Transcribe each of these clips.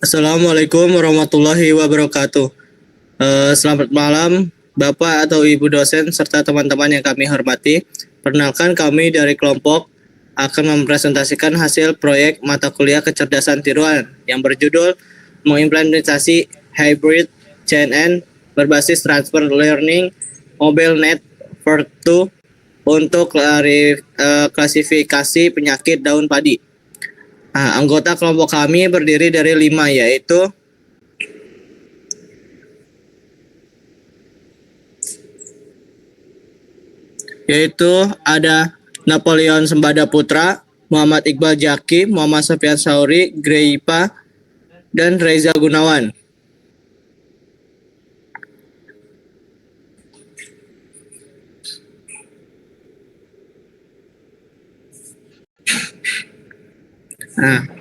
Assalamualaikum warahmatullahi wabarakatuh. Selamat malam, Bapak atau Ibu dosen serta teman-teman yang kami hormati. Perkenalkan, kami dari kelompok akan mempresentasikan hasil proyek mata kuliah kecerdasan tiruan yang berjudul mengimplementasi hybrid CNN berbasis transfer learning mobile network 2 untuk klasifikasi penyakit daun padi. Anggota kelompok kami berdiri dari 5, yaitu ada Napoleon Sembada Putra, Muhammad Iqbal Jaki, Muhammad Sofyan Sauri, Greipa, dan Reza Gunawan.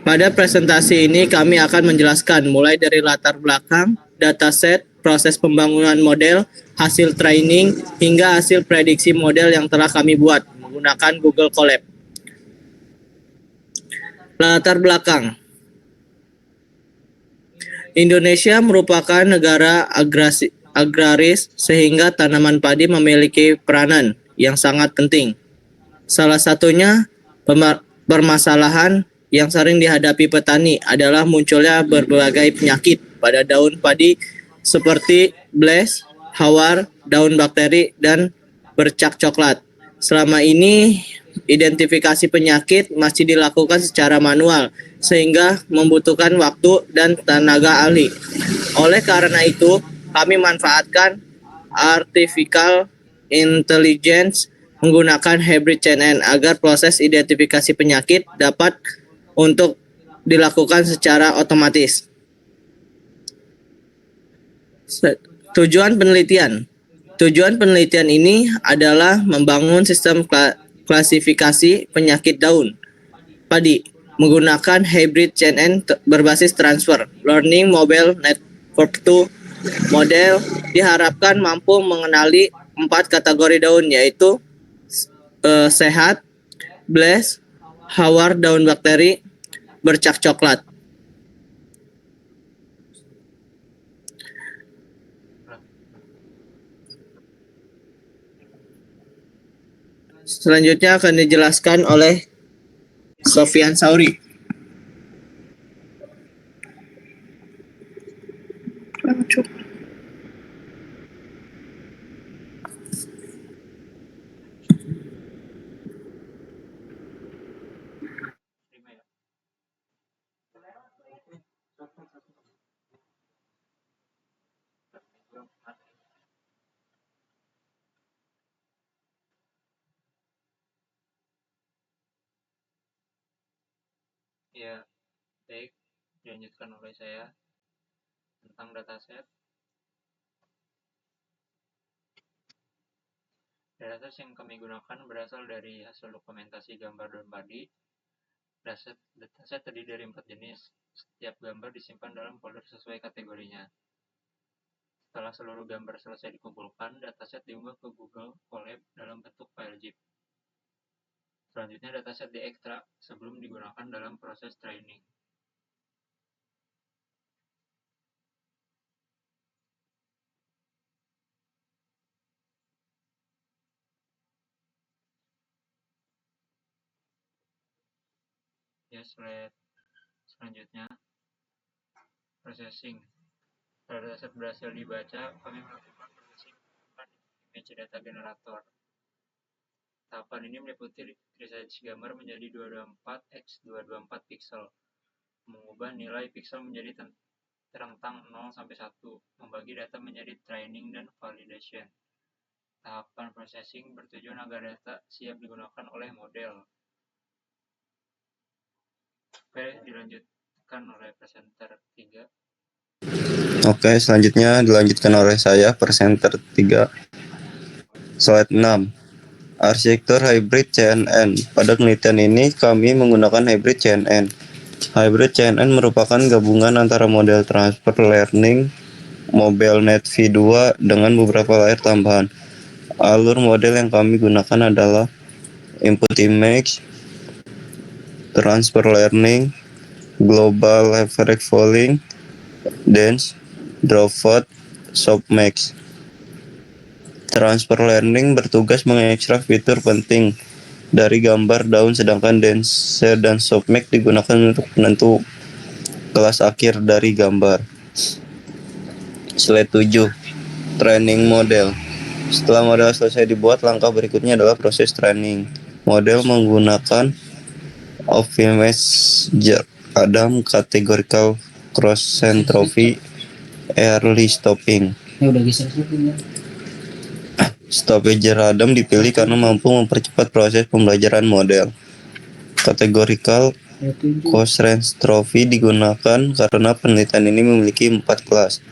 Pada presentasi ini kami akan menjelaskan mulai dari latar belakang, dataset, proses pembangunan model, hasil training, hingga hasil prediksi model yang telah kami buat menggunakan Google Colab. Latar belakang. Indonesia merupakan negara agraris sehingga tanaman padi memiliki peranan yang sangat penting. Salah satunya permasalahan yang sering dihadapi petani adalah munculnya berbagai penyakit pada daun padi seperti blast, hawar, daun bakteri, dan bercak coklat. Selama ini, identifikasi penyakit masih dilakukan secara manual, sehingga membutuhkan waktu dan tenaga ahli. Oleh karena itu, kami manfaatkan artificial intelligence menggunakan hybrid CNN agar proses identifikasi penyakit dapat untuk dilakukan secara otomatis. Tujuan penelitian ini adalah membangun sistem klasifikasi penyakit daun padi menggunakan hybrid CNN berbasis transfer learning mobile network 2. Model diharapkan mampu mengenali 4 kategori daun, yaitu sehat, blast, hawar daun bakteri, bercak coklat. Selanjutnya akan dijelaskan oleh Sofyan Sauri. Ya, baik, dilanjutkan oleh saya tentang dataset. Dataset yang kami gunakan berasal dari hasil dokumentasi gambar daun padi. Dataset terdiri dari 4 jenis. Setiap gambar disimpan dalam folder sesuai kategorinya. Setelah seluruh gambar selesai dikumpulkan, dataset diunggah ke Google Colab dalam bentuk file zip. Selanjutnya dataset diekstrak sebelum digunakan dalam proses training. Ya, slide selanjutnya, processing. Setelah dataset berhasil dibaca, kami melakukan processing menggunakan image data generator. Tahapan ini meliputi resize gambar menjadi 224 x 224 pixel, mengubah nilai pixel menjadi terentang 0 sampai 1, membagi data menjadi training dan validation. Tahapan processing bertujuan agar data siap digunakan oleh model. Oke, dilanjutkan oleh presenter 3. Oke, selanjutnya dilanjutkan oleh saya, presenter 3. Slide 6. Arsitektur hybrid CNN. Pada penelitian ini, kami menggunakan hybrid CNN. Hybrid CNN merupakan gabungan antara model transfer learning mobile net V2 dengan beberapa layer tambahan. Alur model yang kami gunakan adalah input image, transfer learning, global average falling, dense, dropout, softmax. Transfer learning bertugas mengekstrak fitur penting dari gambar daun, sedangkan dense dan softmax digunakan untuk penentu kelas akhir dari gambar. Slide 7. Training model. Setelah model selesai dibuat, langkah berikutnya adalah proses training. Model menggunakan optimizer Adam categorical cross entropy early stopping. Stoppager Adam dipilih karena mampu mempercepat proses pembelajaran model. Categorical cross entropy digunakan karena penelitian ini memiliki 4 kelas.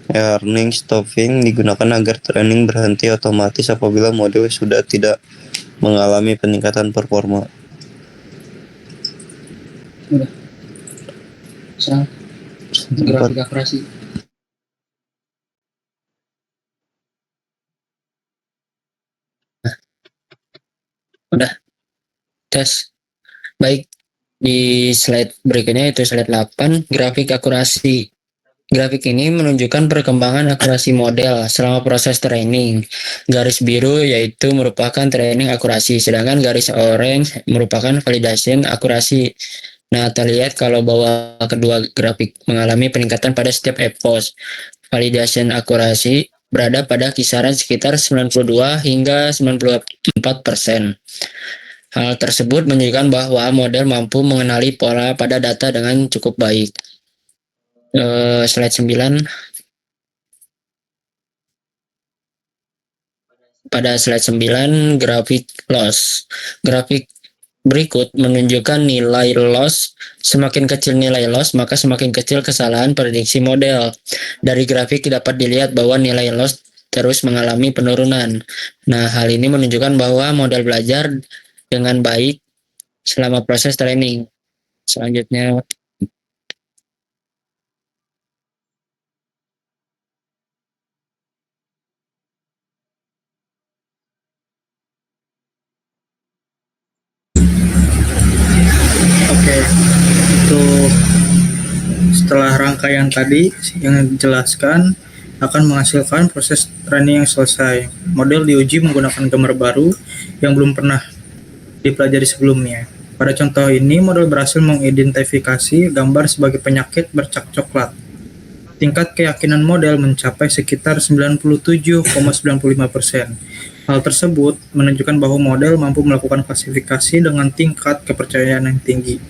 Earning stopping digunakan agar training berhenti otomatis apabila model sudah tidak mengalami peningkatan performa. Udah. Serang. Grafik akurasi. Udah. Tes. Baik. Di slide berikutnya itu slide 8, grafik akurasi. Grafik ini menunjukkan perkembangan akurasi model selama proses training. Garis biru yaitu merupakan training akurasi, sedangkan garis orange merupakan validation akurasi. Nah, terlihat kalau bahwa kedua grafik mengalami peningkatan pada setiap epoch. Validation akurasi berada pada kisaran sekitar 92 hingga 94%. Hal tersebut menunjukkan bahwa model mampu mengenali pola pada data dengan cukup baik. Slide 9. Pada slide 9, grafik loss. Grafik berikut menunjukkan nilai loss. Semakin kecil nilai loss, maka semakin kecil kesalahan prediksi model. Dari grafik dapat dilihat bahwa nilai loss terus mengalami penurunan. Nah, hal ini menunjukkan bahwa model belajar dengan baik selama proses training. Selanjutnya, Oke, itu setelah rangkaian tadi yang dijelaskan akan menghasilkan proses training yang selesai. Model diuji menggunakan gambar baru yang belum pernah dipelajari sebelumnya. Pada contoh ini, model berhasil mengidentifikasi gambar sebagai penyakit bercak coklat. Tingkat keyakinan model mencapai sekitar 97,95%. Hal tersebut menunjukkan bahwa model mampu melakukan klasifikasi dengan tingkat kepercayaan yang tinggi.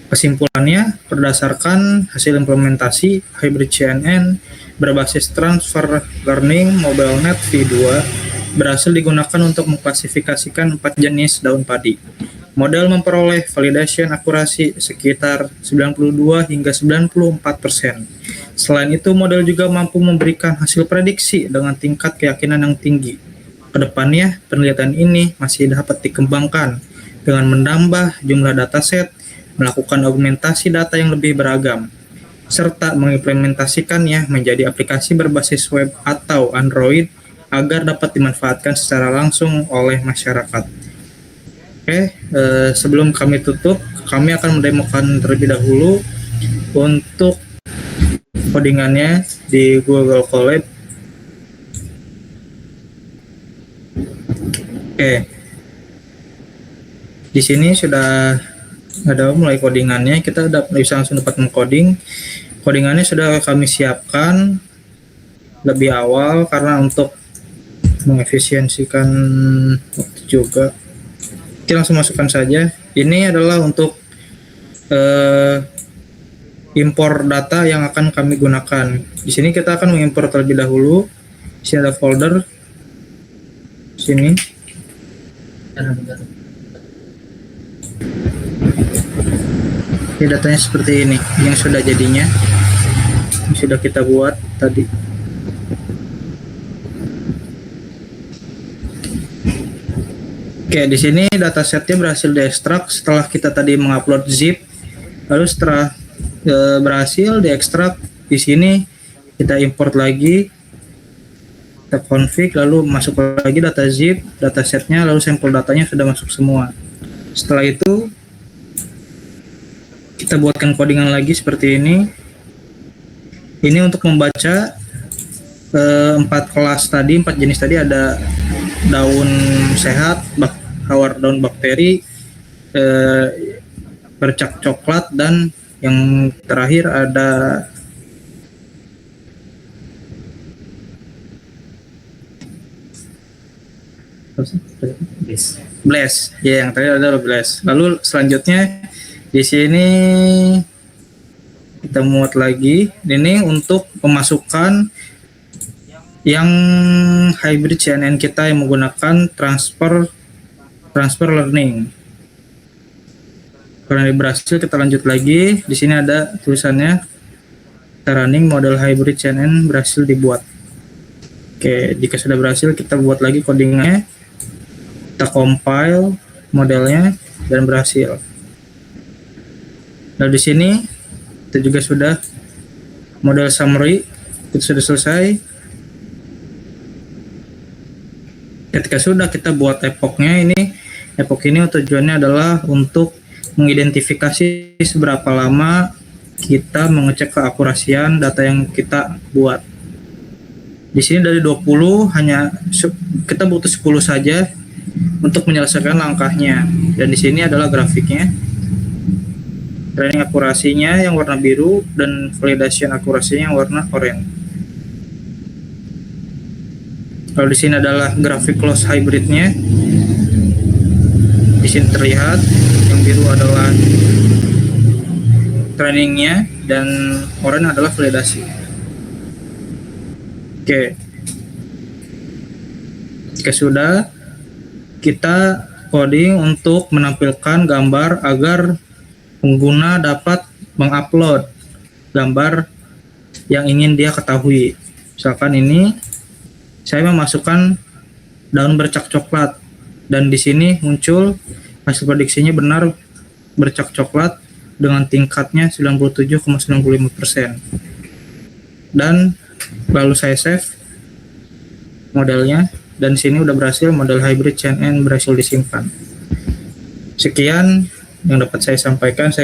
Kesimpulannya, berdasarkan hasil implementasi hybrid CNN berbasis transfer learning MobileNet V2 berhasil digunakan untuk mengklasifikasikan 4 jenis daun padi. Model memperoleh validation akurasi sekitar 92 hingga 94%. Selain itu, model juga mampu memberikan hasil prediksi dengan tingkat keyakinan yang tinggi. Kedepannya, penelitian ini masih dapat dikembangkan dengan menambah jumlah dataset, melakukan augmentasi data yang lebih beragam, serta mengimplementasikannya menjadi aplikasi berbasis web atau Android agar dapat dimanfaatkan secara langsung oleh masyarakat. Oke, sebelum kami tutup, kami akan mendemokan terlebih dahulu untuk codingannya di Google Colab. Oke, di sini sudah ada mulai codingannya. Kita udah bisa langsung dapat mengcoding. Codingannya sudah kami siapkan lebih awal karena untuk mengefisiensikan waktu juga. Kita langsung masukkan saja. Ini adalah untuk impor data yang akan kami gunakan. Di sini kita akan mengimpor terlebih dahulu. Di sini ada folder. Sini. Ini datanya seperti ini, yang sudah jadinya, yang sudah kita buat tadi. Oke, di sini datasetnya berhasil diekstrak setelah kita tadi mengupload zip. Lalu setelah berhasil diekstrak, di sini kita import lagi, kita config, lalu masuk lagi data zip, datasetnya, lalu sampel datanya sudah masuk semua. Setelah itu Kita buatkan codingan lagi seperti ini. Ini untuk membaca 4 kelas tadi, 4 jenis tadi, ada daun sehat, hawar daun bakteri, bercak coklat, dan yang terakhir ada blast. Ya, yang terakhir adalah blast. Lalu selanjutnya di sini kita muat lagi. Ini untuk pemasukan yang hybrid CNN kita yang menggunakan transfer learning. Karena ini berhasil, kita lanjut lagi. Di sini ada tulisannya running model hybrid CNN berhasil dibuat. Oke, jika sudah berhasil, kita buat lagi codingnya. Kita compile modelnya dan berhasil. Nah, di sini kita juga sudah model summary itu sudah selesai. Ketika sudah kita buat epochnya, epoch ini tujuannya adalah untuk mengidentifikasi seberapa lama kita mengecek keakurasian data yang kita buat. Di sini dari 20 hanya kita butuh 10 saja untuk menyelesaikan langkahnya. Dan di sini adalah grafiknya. Training akurasinya yang warna biru dan validation akurasinya yang warna oranye. Kalau di sini adalah grafik close hybridnya. Di sini terlihat yang biru adalah trainingnya dan oranye adalah validasi. Oke. Jika sudah, kita coding untuk menampilkan gambar agar pengguna dapat mengupload gambar yang ingin dia ketahui. Misalkan ini saya memasukkan daun bercak coklat dan di sini muncul hasil prediksinya benar bercak coklat dengan tingkatnya 97,95%. Dan lalu saya save modelnya dan sini udah berhasil, model hybrid CNN berhasil disimpan. Sekian yang dapat saya sampaikan.